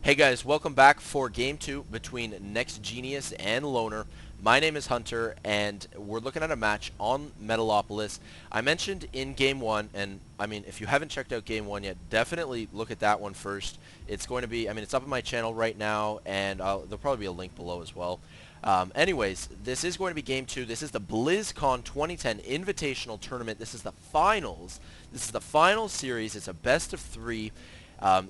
Hey guys, welcome back for Game 2 between NEXGenius and Loner. My name is Hunter, and we're looking at a match on Metalopolis. I mentioned in Game 1, and I mean, if you haven't checked out Game 1 yet, definitely look at that one first. It's going to be, it's up on my channel right now, and there'll probably be a link below as well. Anyways, this is going to be Game 2. This is the Blizzcon 2010 Invitational Tournament. This is the finals. This is the final series. It's a best of 3.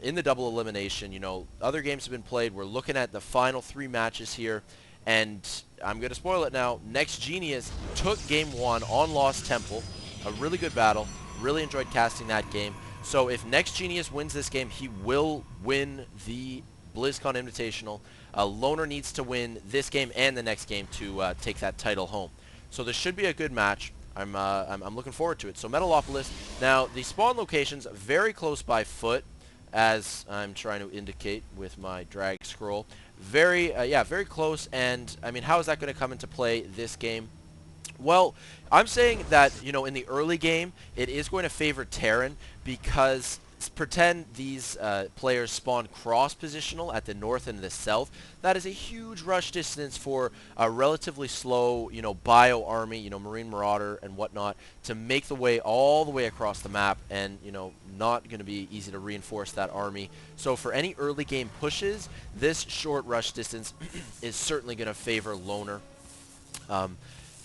In the double elimination. Other games have been played. We're looking at the final 3 matches here, and I'm going to spoil it now. NEXGenius took Game 1 on Lost Temple, a really good battle. Really enjoyed casting that game. So if NEXGenius wins this game, he will win the BlizzCon Invitational. Loner needs to win this game and the next game to take that title home. So this should be a good match. I'm looking forward to it. So Metalopolis. Now the spawn location's very close by foot, as I'm trying to indicate with my drag scroll. Very close. And how is that going to come into play this game? Well, I'm saying that, in the early game, it is going to favor Terran because pretend these players spawn cross-positional at the north and the south. That is a huge rush distance for a relatively slow, bio army, Marine Marauder and whatnot, to make the way all the way across the map, and, not going to be easy to reinforce that army. So for any early game pushes, this short rush distance is certainly going to favor Loner.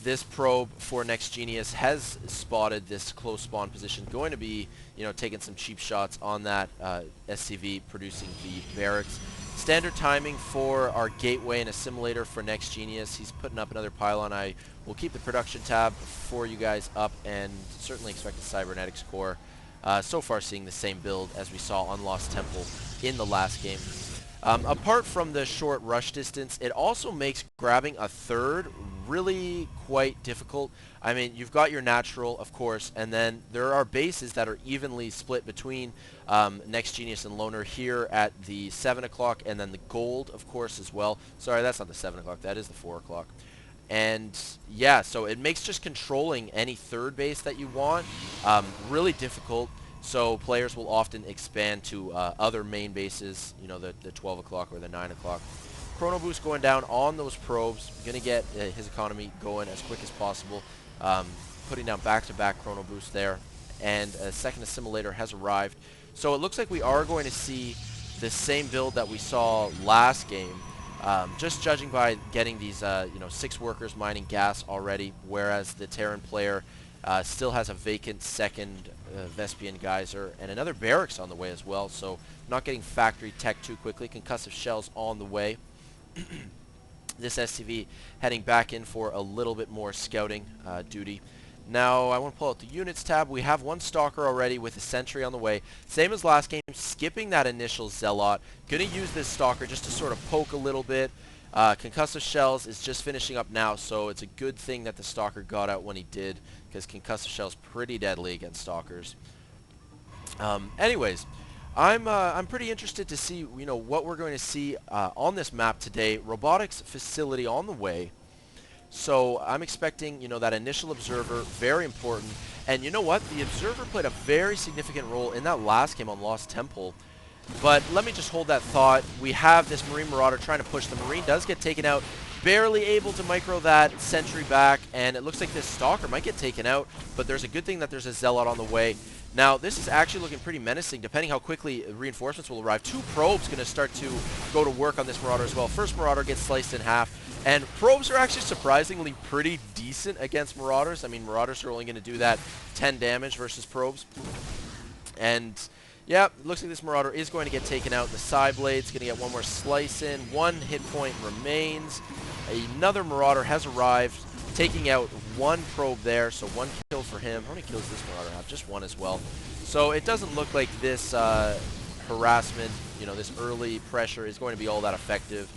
This probe for NEXGenius has spotted this close spawn position, going to be, taking some cheap shots on that SCV, producing the barracks. Standard timing for our gateway and assimilator for NEXGenius. He's putting up another pylon. I will keep the production tab for you guys up, and certainly expect a cybernetics core. So far seeing the same build as we saw on Lost Temple in the last game. Apart from the short rush distance, it also makes grabbing a third really quite difficult. You've got your natural, of course, and then there are bases that are evenly split between NEXGenius and Loner here at the 7 o'clock, and then the gold, of course, as well. Sorry, that's not the 7 o'clock, that is the 4 o'clock. And yeah, so it makes just controlling any third base that you want really difficult. So players will often expand to other main bases, the 12 o'clock or the 9 o'clock. Chrono boost going down on those probes. Going to get his economy going as quick as possible. Putting down back-to-back chrono boost there. And a second assimilator has arrived. So it looks like we are going to see the same build that we saw last game. Just judging by getting these 6 workers mining gas already, whereas the Terran player still has a vacant second Vespian geyser and another barracks on the way as well, so not getting factory tech too quickly. Concussive shells on the way. This SCV heading back in for a little bit more scouting duty. Now I want to pull out the units tab. We have one stalker already with a sentry on the way. Same as last game, skipping that initial zealot. Going to use this stalker just to sort of poke a little bit. Concussive shells is just finishing up now, so it's a good thing that the stalker got out when he did, because concussive shells pretty deadly against stalkers. Anyways, I'm pretty interested to see what we're going to see on this map today. Robotics facility on the way, so I'm expecting that initial observer, very important. And you know what? The observer played a very significant role in that last game on Lost Temple. But let me just hold that thought. We have this Marine Marauder trying to push. The Marine does get taken out. Barely able to micro that sentry back. And it looks like this Stalker might get taken out. But there's a good thing that there's a Zealot on the way. Now, this is actually looking pretty menacing, depending how quickly reinforcements will arrive. 2 probes going to start to go to work on this Marauder as well. First Marauder gets sliced in half. And probes are actually surprisingly pretty decent against Marauders. Marauders are only going to do that 10 damage versus probes. And yeah, it looks like this Marauder is going to get taken out. The side blade's going to get one more slice in. 1 hit point remains. Another Marauder has arrived, taking out 1 probe there, so 1 kill for him. How many kills does this Marauder have? Just 1 as well. So it doesn't look like this harassment, this early pressure is going to be all that effective.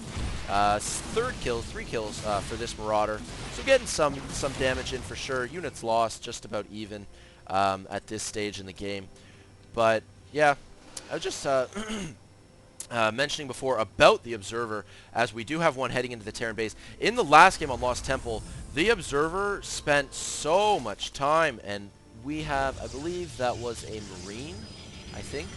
3 kills for this Marauder. So getting some damage in for sure. Units lost, just about even at this stage in the game. But yeah, I was just mentioning before about the Observer, as we do have one heading into the Terran base. In the last game on Lost Temple, the Observer spent so much time, and we have, I believe that was a Marine, I think.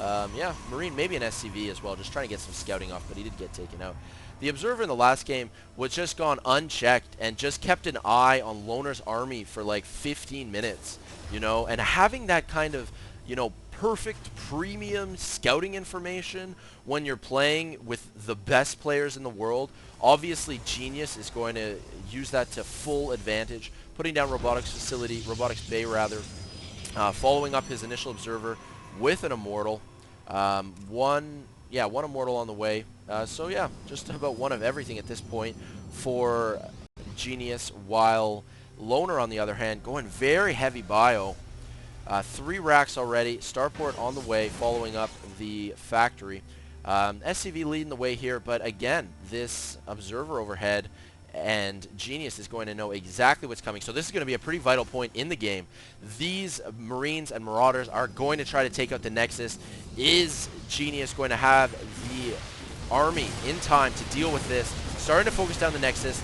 Yeah, Marine, maybe an SCV as well, just trying to get some scouting off, but he did get taken out. The Observer in the last game was just gone unchecked and just kept an eye on Loner's army for like 15 minutes, you know, and having that kind of, you know, perfect premium scouting information when you're playing with the best players in the world. Obviously, Genius is going to use that to full advantage, putting down Robotics Bay rather, following up his initial Observer with an Immortal. One Immortal on the way. So yeah, just about one of everything at this point for Genius, while Loner, on the other hand, going very heavy bio. 3 racks already. Starport on the way, following up the factory. SCV leading the way here, but again, this Observer overhead, and Genius is going to know exactly what's coming. So this is going to be a pretty vital point in the game. These Marines and Marauders are going to try to take out the Nexus. Is Genius going to have the army in time to deal with this? Starting to focus down the Nexus.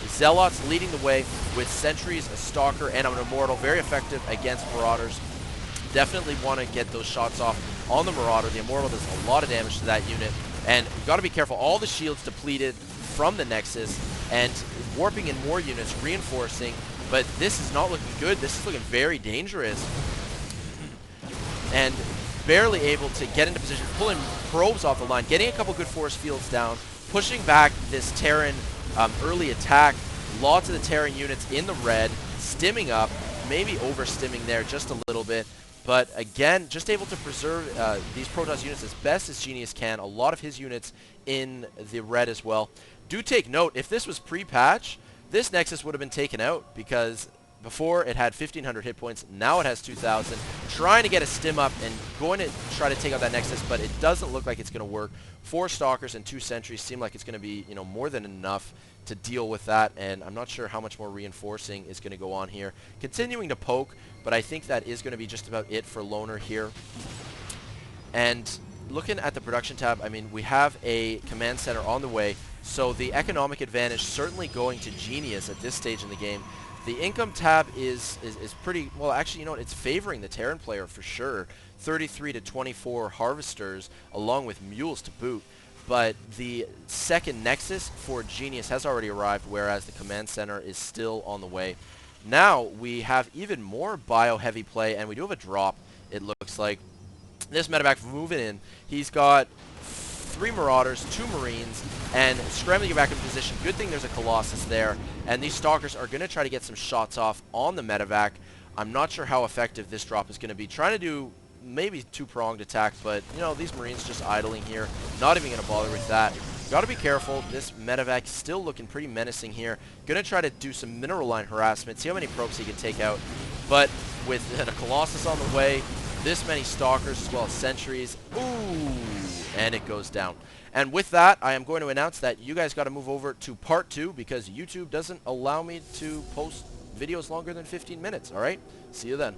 Zealots leading the way with Sentries, a Stalker, and an Immortal. Very effective against Marauders. Definitely want to get those shots off on the Marauder. The Immortal does a lot of damage to that unit. And you've got to be careful. All the shields depleted from the Nexus and warping in more units, reinforcing. But this is not looking good. This is looking very dangerous. And barely able to get into position, pulling probes off the line, getting a couple good force fields down, pushing back this Terran early attack. Lots of the Terran units in the red, stimming up, maybe over-stimming there just a little bit. But again, just able to preserve these Protoss units as best as Genius can. A lot of his units in the red as well. Do take note, if this was pre-patch, this Nexus would have been taken out, because before it had 1,500 hit points, now it has 2,000. Trying to get a stim up and going to try to take out that Nexus, but it doesn't look like it's going to work. 4 Stalkers and 2 Sentries seem like it's going to be, you know, more than enough to deal with that, and I'm not sure how much more reinforcing is going to go on here. Continuing to poke, but I think that is going to be just about it for Loner here. And looking at the production tab, I mean, we have a command center on the way, so the economic advantage certainly going to Genius at this stage in the game. The income tab is pretty, well, actually, you know what, it's favoring the Terran player for sure. 33 to 24 Harvesters, along with Mules to boot. But the second Nexus for Genius has already arrived, whereas the command center is still on the way. Now we have even more bio-heavy play, and we do have a drop, it looks like. This medevac moving in. He's got 3 Marauders, 2 Marines, and scrambling to get back in position. Good thing there's a Colossus there, and these Stalkers are going to try to get some shots off on the medevac. I'm not sure how effective this drop is going to be. Trying to do maybe 2-pronged attack, but, you know, these Marines just idling here. Not even going to bother with that. Got to be careful. This medevac still looking pretty menacing here. Going to try to do some mineral line harassment, see how many probes he can take out. But with a Colossus on the way, this many Stalkers as well as Sentries, ooh, and it goes down. And with that, I am going to announce that you guys got to move over to part 2, because YouTube doesn't allow me to post videos longer than 15 minutes, all right? See you then.